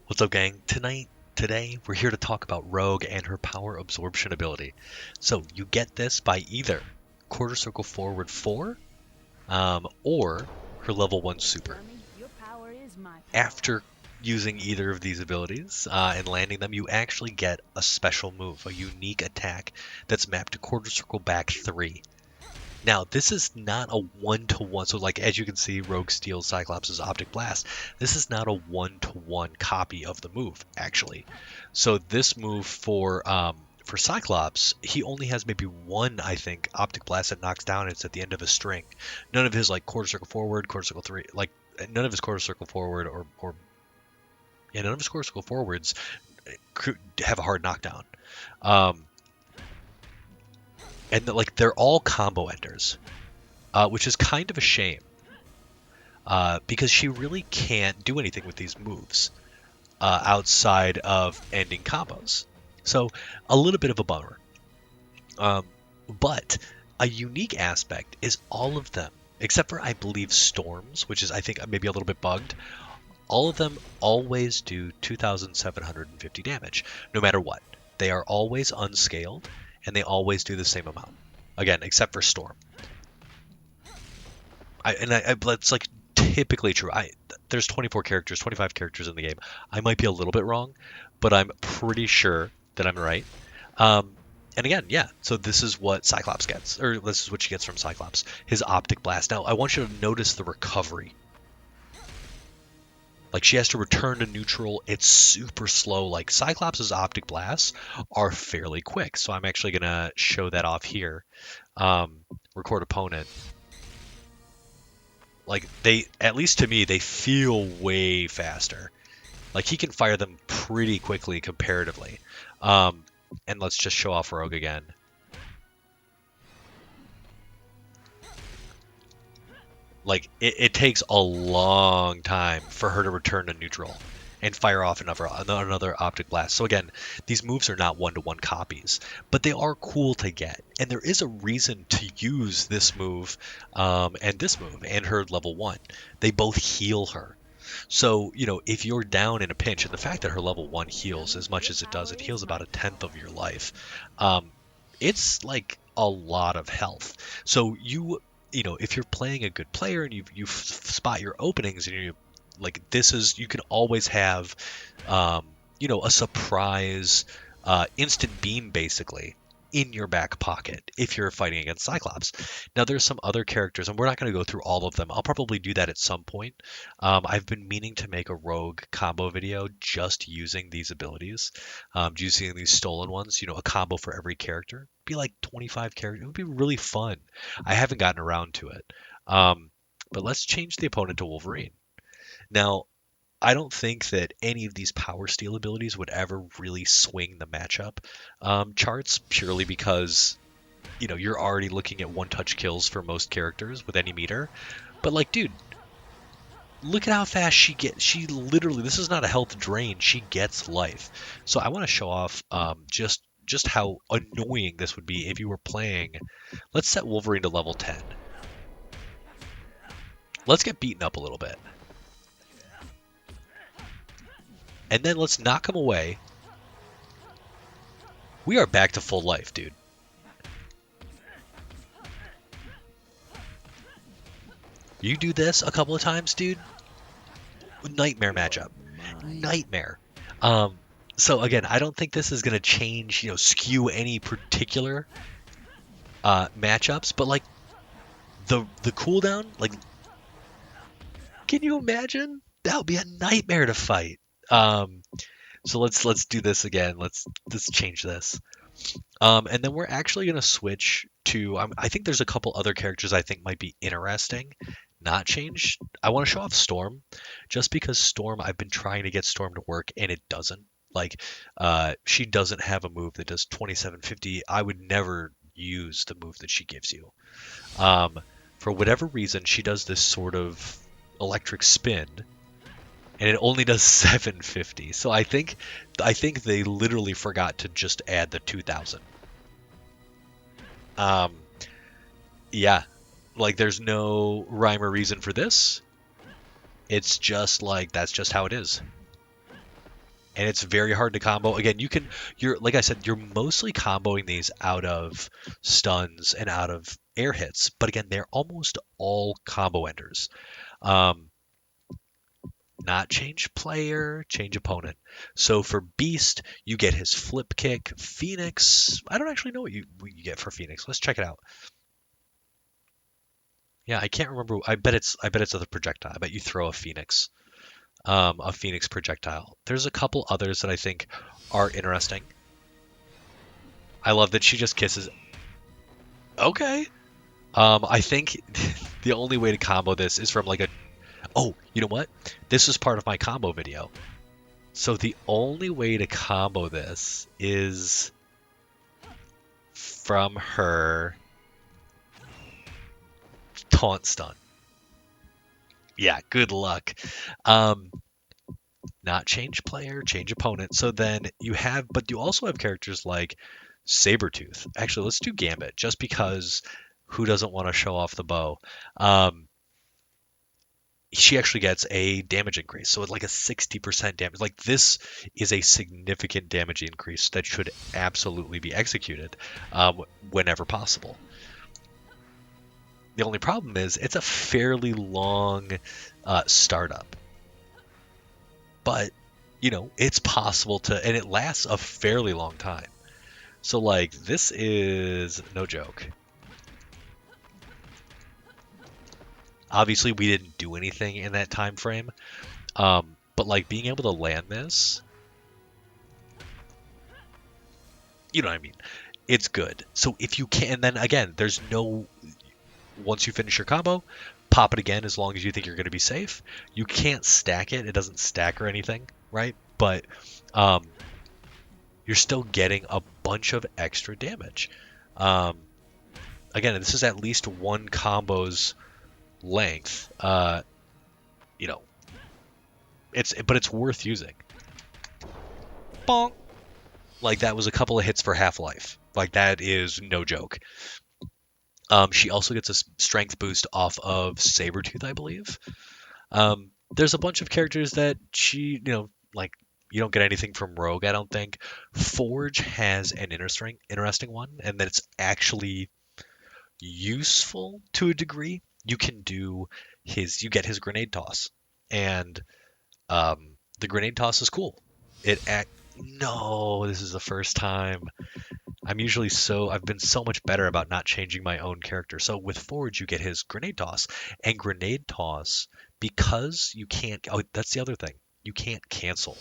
What's up, gang? Today, we're here to talk about Rogue and her power absorption ability. So, you get this by either quarter circle forward 4, or her level 1 super. After using either of these abilities and landing them, you actually get a special move, a unique attack that's mapped to quarter circle back 3. Now, this is not a one-to-one, so like as you can see, Rogue steals Cyclops' Optic Blast. This is not a one-to-one copy of the move, actually. So this move for Cyclops, he only has maybe one, I think, Optic Blast that knocks down. It's at the end of a string. None of his like quarter circle forward, quarter circle 3, like none of his quarter circle forward or yeah, none of his quarter circle forwards have a hard knockdown. Um, and like they're all combo enders, which is kind of a shame because she really can't do anything with these moves outside of ending combos. So a little bit of a bummer. But a unique aspect is all of them, except for I believe Storms, which is I think maybe a little bit bugged. All of them always do 2,750 damage, no matter what. They are always unscaled, and they always do the same amount. Again, except for Storm. That's like typically true. There's 24 characters, 25 characters in the game. I might be a little bit wrong, but I'm pretty sure that I'm right. And again, yeah. So this is what Cyclops gets, or this is what she gets from Cyclops. His Optic Blast. Now I want you to notice the recovery. Like she has to return to neutral. It's super slow. Like Cyclops' Optic Blasts are fairly quick. So I'm actually gonna show that off here. Record opponent. Like they, at least to me, they feel way faster. Like he can fire them pretty quickly comparatively. And let's just show off Rogue again. Like it takes a long time for her to return to neutral and fire off another Optic Blast. So again, these moves are not one-to-one copies, but they are cool to get. And there is a reason to use this move and this move and her level 1. They both heal her. So, if you're down in a pinch, and the fact that her level 1 heals as much as it heals about a tenth of your life, it's like a lot of health. So if you're playing a good player and you spot your openings and you can always have, a surprise, instant beam basically in your back pocket if you're fighting against Cyclops. Now there's some other characters, and we're not going to go through all of them. I'll probably do that at some point. I've been meaning to make a Rogue combo video just using these abilities, using these stolen ones. A combo for every character. It'd be like 25 characters. It would be really fun. I haven't gotten around to it. But let's change the opponent to Wolverine. Now, I don't think that any of these power steal abilities would ever really swing the matchup charts purely because, you're already looking at one-touch kills for most characters with any meter. But like, dude, look at how fast she gets. She literally, this is not a health drain. She gets life. So I want to show off just how annoying this would be if you were playing. Let's set Wolverine to level 10. Let's get beaten up a little bit. And then let's knock him away. We are back to full life, dude. You do this a couple of times, dude. Nightmare matchup. Nightmare. So again, I don't think this is gonna change, skew any particular matchups, but like the cooldown, like, can you imagine? That would be a nightmare to fight. So let's do this again. Let's change this. And then we're actually gonna switch to. I think there's a couple other characters I think might be interesting. Not change. I want to show off Storm, just because Storm. I've been trying to get Storm to work and it doesn't. Like, she doesn't have a move that does 2750. I would never use the move that she gives you. For whatever reason, she does this sort of electric spin and it only does 750. So I think they literally forgot to just add the 2000. Yeah, like there's no rhyme or reason for this. It's just like that's just how it is. and it's very hard to combo. Again, you're like I said, you're mostly comboing these out of stuns and out of air hits, but again, they're almost all combo enders. Um, Not change player, change opponent. So for Beast, you get his flip kick. Phoenix, I don't actually know what you get for Phoenix. Let's check it out. Yeah, I can't remember. I bet it's a projectile. I bet you throw a Phoenix projectile. There's a couple others that I think are interesting. I love that she just kisses. Okay. I think the only way to combo this is from like a. Oh, you know what? This is part of my combo video. So the only way to combo this is from her taunt stun. Yeah, good luck. Um, Not change player, change opponent. So then you have, but you also have characters like Sabertooth. Actually, let's do Gambit, just because who doesn't want to show off the bow? Um, she actually gets a damage increase. So it's like a 60% damage. Like this is a significant damage increase that should absolutely be executed whenever possible. The only problem is it's a fairly long startup, but it's possible to, and it lasts a fairly long time. So like this is no joke. Obviously, we didn't do anything in that time frame, but like being able to land this, you know what I mean? It's good. So if you can, then again, there's no. Once you finish your combo, pop it again as long as you think you're going to be safe. You can't stack it. It doesn't stack or anything, right? But um, you're still getting a bunch of extra damage. Um, Again, this is at least one combo's length. You know, it's worth using. Bonk. Like that was a couple of hits for HalfLife. Like that is no joke. She also gets a strength boost off of Sabertooth, I believe. There's a bunch of characters that like you don't get anything from Rogue, I don't think. Forge has an interesting one, and that it's actually useful to a degree. You get his grenade toss, and the grenade toss is cool. No, this is the first time. I've been so much better about not changing my own character. So with Forge, you get his grenade toss, and grenade toss, because you can't. Oh, that's the other thing. You can't cancel.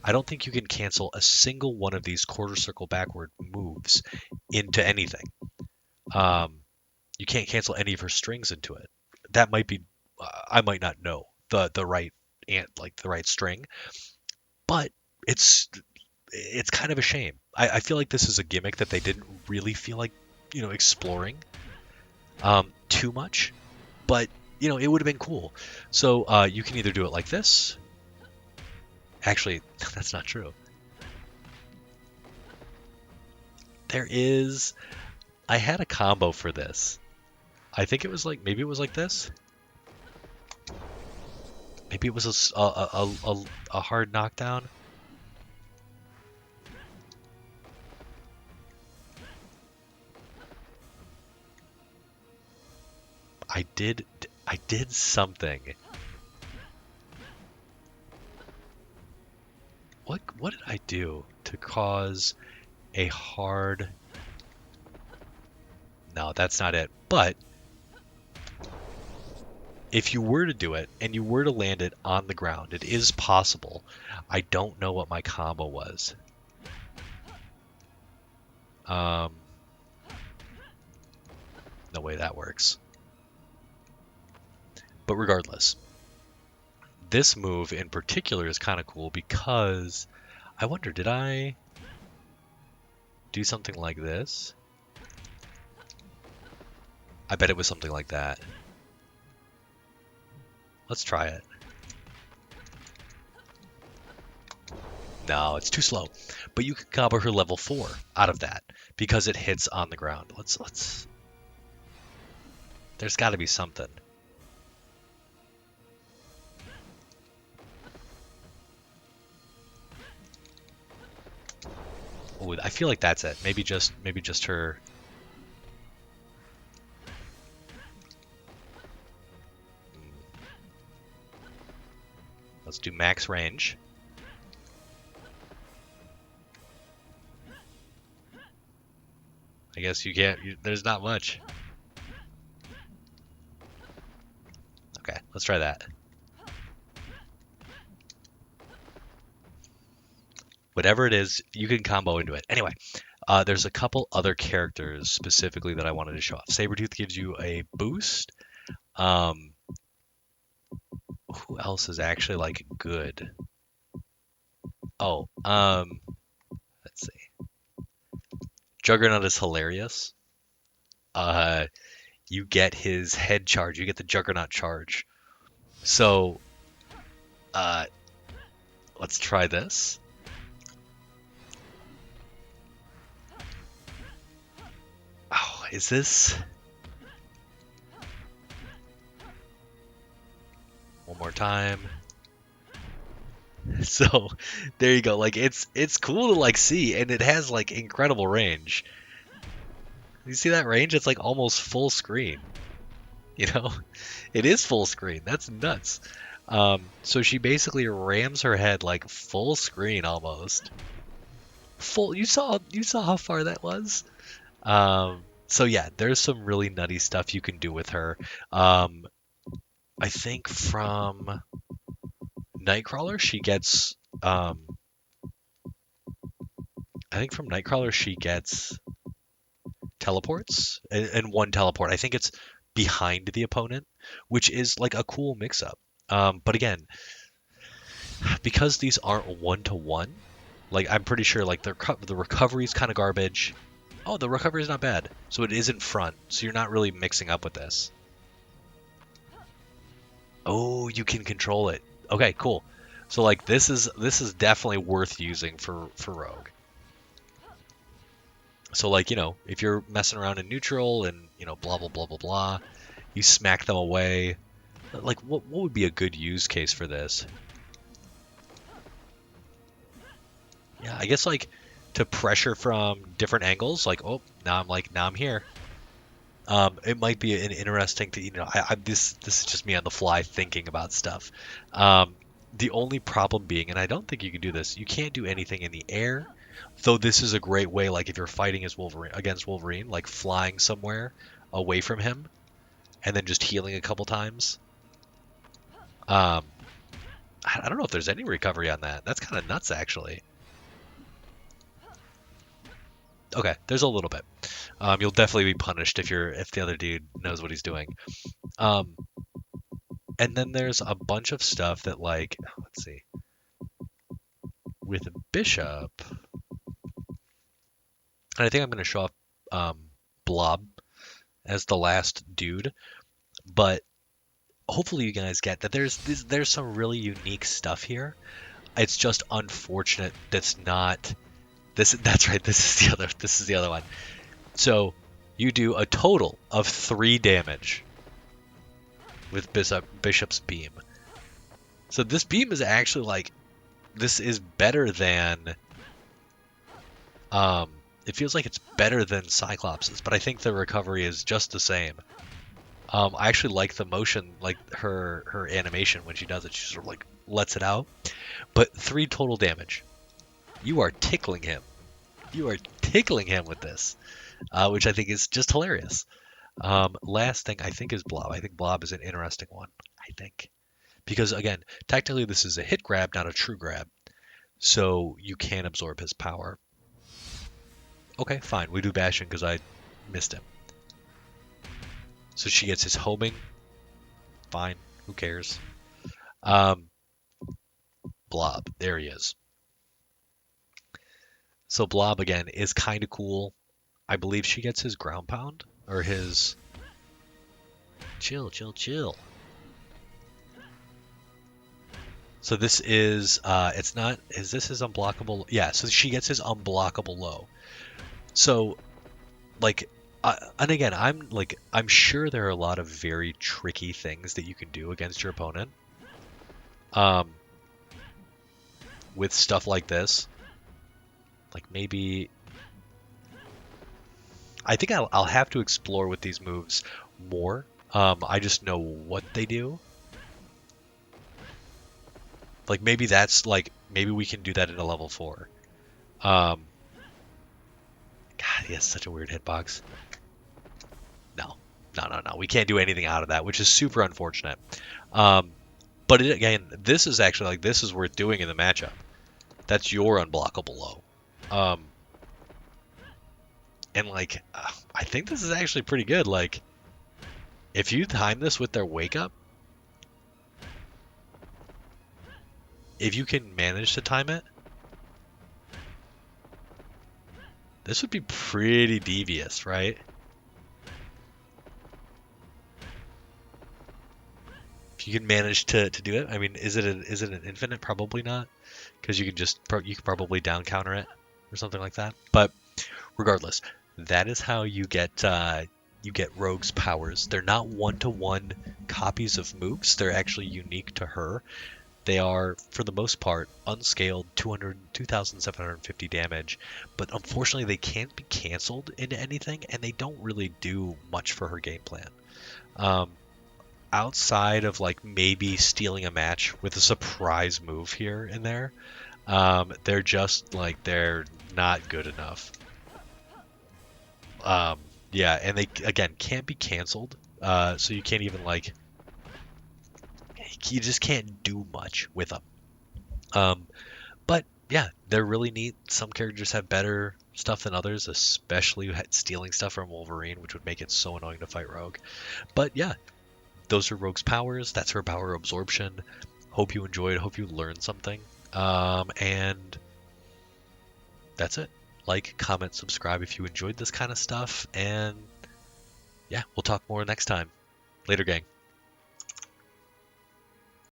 I don't think you can cancel a single one of these quarter circle backward moves into anything. Um, you can't cancel any of her strings into it. That might be. I might not know the right like the right string, but it's it's kind of a shame. I feel like this is a gimmick that they didn't really feel like, exploring too much, but it would have been cool. So you can either do it like this. Actually, that's not true. There is. I had a combo for this. I think it was like maybe it was like this. Maybe it was a hard knockdown. I did something. What did I do to cause a hard? No, that's not it. But if you were to do it and you were to land it on the ground, it is possible. I don't know what my combo was. No way that works. But regardless, this move in particular is kind of cool because I wonder, did I do something like this? I bet it was something like that. Let's try it. No, it's too slow. But you can combo her level 4 out of that because it hits on the ground. Let's. There's got to be something. Oh, I feel like that's it. Maybe just her. Let's do max range. I guess you can't. There's not much. Okay, let's try that. Whatever it is, you can combo into it. Anyway, there's a couple other characters specifically that I wanted to show off. Sabertooth gives you a boost. Um, who else is actually like good? Oh, let's see. Juggernaut is hilarious. Uh, you get his head charge. You get the Juggernaut charge. So, uh, let's try this. Oh, is this? One more time. So, there you go. Like it's cool to like see, and it has like incredible range. You see that range? It's like almost full screen. You know, it is full screen. That's nuts. So she basically rams her head like full screen almost. Full. You saw how far that was. So yeah, there's some really nutty stuff you can do with her. I think from Nightcrawler she gets. I think from Nightcrawler she gets teleports and one teleport. I think it's behind the opponent, which is like a cool mix-up. But again, because these aren't one-to-one, like I'm pretty sure like the recovery is kind of garbage. Oh, the recovery is not bad, so it isn't front, so you're not really mixing up with this. Oh, you can control it. Okay, cool. So like this is definitely worth using for Rogue. So like, if you're messing around in neutral and, blah blah blah blah blah, you smack them away. Like what would be a good use case for this? Yeah, I guess like to pressure from different angles, like, oh, now I'm here. It might be an interesting to, this is just me on the fly thinking about stuff. The only problem being, and I don't think you can do this, you can't do anything in the air. Though this is a great way, like if you're fighting as against Wolverine, like flying somewhere away from him, and then just healing a couple times. Um, I don't know if there's any recovery on that. That's kind of nuts, actually. Okay, there's a little bit. You'll definitely be punished if the other dude knows what he's doing. Um, and then there's a bunch of stuff that like, let's see, with Bishop, and I think I'm going to show off Blob as the last dude, but hopefully you guys get that there's some really unique stuff here. It's just unfortunate that's not this. That's right. This is the other one. So you do a total of 3 damage with Bishop's beam. So this beam is actually like, this is better than it feels like it's better than Cyclops's, but I think the recovery is just the same. I actually like the motion, like her animation when she does it. She sort of like lets it out. But 3 total damage. You are tickling him. You are tickling him with this, which I think is just hilarious. Last thing I think is Blob. I think Blob is an interesting one. I think because again, technically this is a hit grab, not a true grab, so you can absorb his power. Okay, fine. We do Bastion because I missed him. So she gets his homing. Fine. Who cares? Blob. There he is. So Blob, again, is kind of cool. I believe she gets his ground pound. Or his... Chill, chill, chill. So this is... it's not... Is this his unblockable... Yeah, so she gets his unblockable low. So, like... and again, I'm sure there are a lot of very tricky things that you can do against your opponent. With stuff like this. Like maybe I think I'll have to explore with these moves more. I just know what they do. Like maybe that's like maybe we can do that in a level 4. Um, God, he has such a weird hitbox. No, no. We can't do anything out of that, which is super unfortunate. Um, but again, this is actually like this is worth doing in the matchup. That's your unblockable low. Um, and like I think this is actually pretty good. Like if you time this with their wake up, if you can manage to time it, this would be pretty devious, right? If you can manage to do it. I mean, is it an infinite? Probably not, because you can just you could probably down counter it or something like that. But regardless, that is how you get Rogue's powers. They're not one-to-one copies of moves. They're actually unique to her. They are, for the most part, unscaled 2,750 damage, but unfortunately they can't be canceled into anything, and they don't really do much for her game plan. Um, Outside of like maybe stealing a match with a surprise move here and there, they're just like they're not good enough. Um, yeah, and they again can't be canceled, so you can't even like you just can't do much with them. Um, but yeah, they're really neat. Some characters have better stuff than others, especially stealing stuff from Wolverine, which would make it so annoying to fight Rogue. But yeah, those are Rogue's powers. That's her power absorption. Hope you enjoyed. Hope you learned something. And that's it. Like, comment, subscribe if you enjoyed this kind of stuff. And yeah, we'll talk more next time. Later, gang.